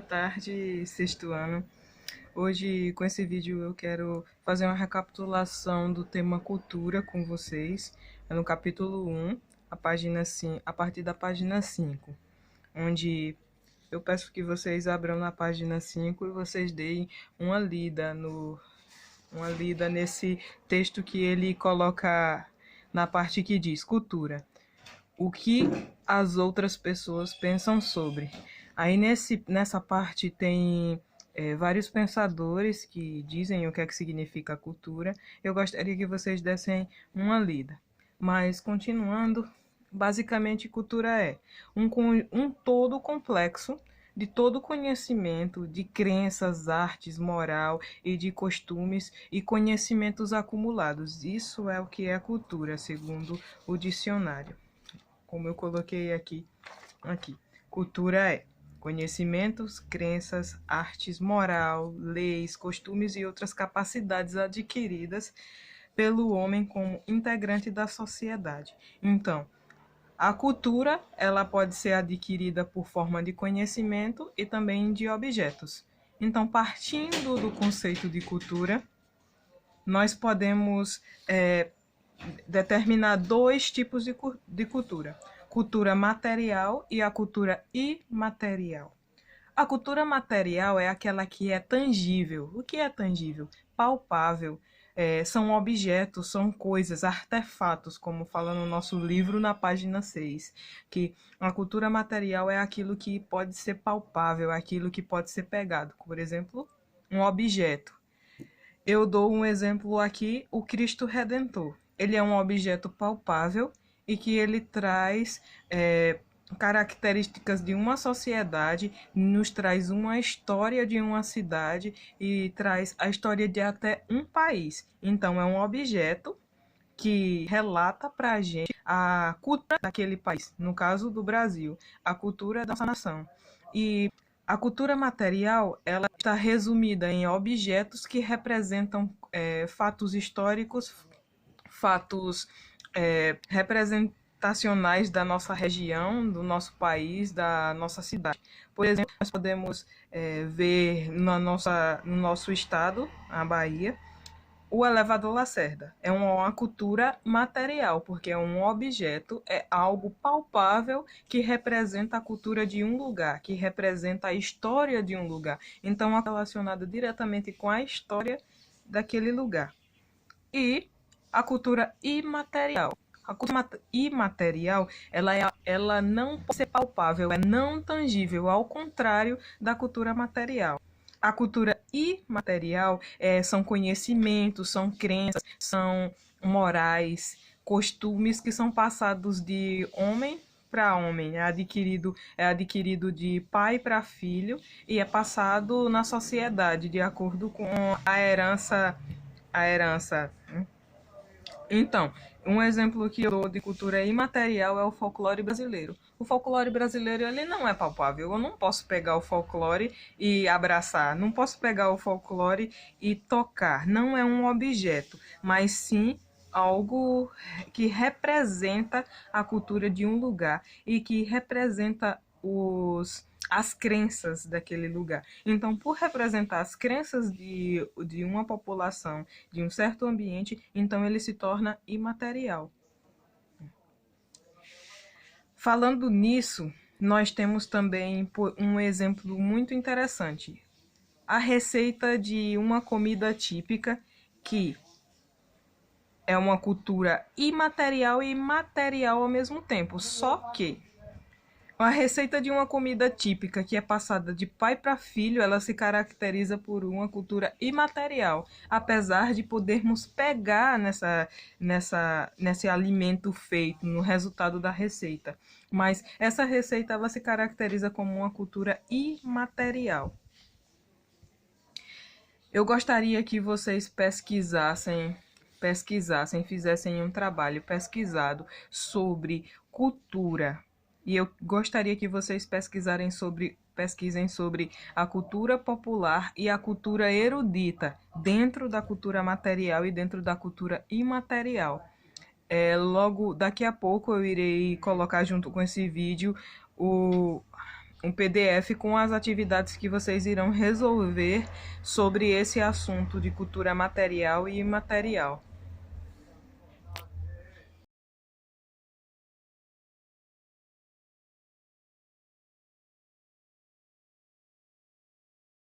tarde, sexto ano. Hoje, com esse vídeo, eu quero fazer uma recapitulação do tema cultura com vocês. É no capítulo 1, a partir da página 5, onde eu peço que vocês abram na página 5 e vocês deem uma lida nesse texto que ele coloca na parte que diz cultura. O que as outras pessoas pensam sobre. Aí nessa parte tem vários pensadores que dizem o que é que significa cultura. Eu gostaria que vocês dessem uma lida. Mas continuando, basicamente cultura é um todo complexo de todo conhecimento, de crenças, artes, moral e de costumes e conhecimentos acumulados. Isso é o que é cultura, segundo o dicionário. Como eu coloquei aqui. Cultura é conhecimentos, crenças, artes, moral, leis, costumes e outras capacidades adquiridas pelo homem como integrante da sociedade. Então, a cultura, ela pode ser adquirida por forma de conhecimento e também de objetos. Então, partindo do conceito de cultura, nós podemos determinar dois tipos de cultura: cultura material e a cultura imaterial. A cultura material é aquela que é tangível. O que é tangível? Palpável. São objetos, são coisas, artefatos, como fala no nosso livro na página 6, que a cultura material é aquilo que pode ser palpável, aquilo que pode ser pegado. Por exemplo, um objeto. Eu dou um exemplo aqui, o Cristo Redentor. Ele é um objeto palpável e que ele traz características de uma sociedade, nos traz uma história de uma cidade e traz a história de até um país. Então, é um objeto que relata para a gente a cultura daquele país, no caso do Brasil, a cultura da nossa nação. E a cultura material, ela está resumida em objetos que representam fatos históricos, fatos representacionais da nossa região, do nosso país, da nossa cidade. Por exemplo, nós podemos ver no nosso estado, a Bahia, o elevador Lacerda. É uma cultura material, porque é um objeto, é algo palpável que representa a cultura de um lugar, que representa a história de um lugar. Então, é relacionado diretamente com a história daquele lugar. E a cultura imaterial. A cultura imaterial, ela não pode ser palpável, é não tangível, ao contrário da cultura material. A cultura imaterial são conhecimentos, são crenças, são morais, costumes que são passados de homem para homem, é adquirido de pai para filho e é passado na sociedade de acordo com a herança. Então, um exemplo que eu dou de cultura imaterial é o folclore brasileiro. O folclore brasileiro, ele não é palpável. Eu não posso pegar o folclore e abraçar. Não posso pegar o folclore e tocar. Não é um objeto, mas sim algo que representa a cultura de um lugar e que representa as crenças daquele lugar. Então, por representar as crenças de uma população, de um certo ambiente, então ele se torna imaterial. Falando nisso, nós temos também um exemplo muito interessante. A receita de uma comida típica que é uma cultura imaterial e material ao mesmo tempo. Só que a receita de uma comida típica que é passada de pai para filho, ela se caracteriza por uma cultura imaterial, apesar de podermos pegar nesse alimento feito, no resultado da receita. Mas essa receita ela se caracteriza como uma cultura imaterial. Eu gostaria que vocês pesquisassem, fizessem um trabalho pesquisado sobre cultura. E eu gostaria que vocês pesquisem sobre a cultura popular e a cultura erudita, dentro da cultura material e dentro da cultura imaterial. Logo daqui a pouco eu irei colocar junto com esse vídeo um PDF com as atividades que vocês irão resolver sobre esse assunto de cultura material e imaterial.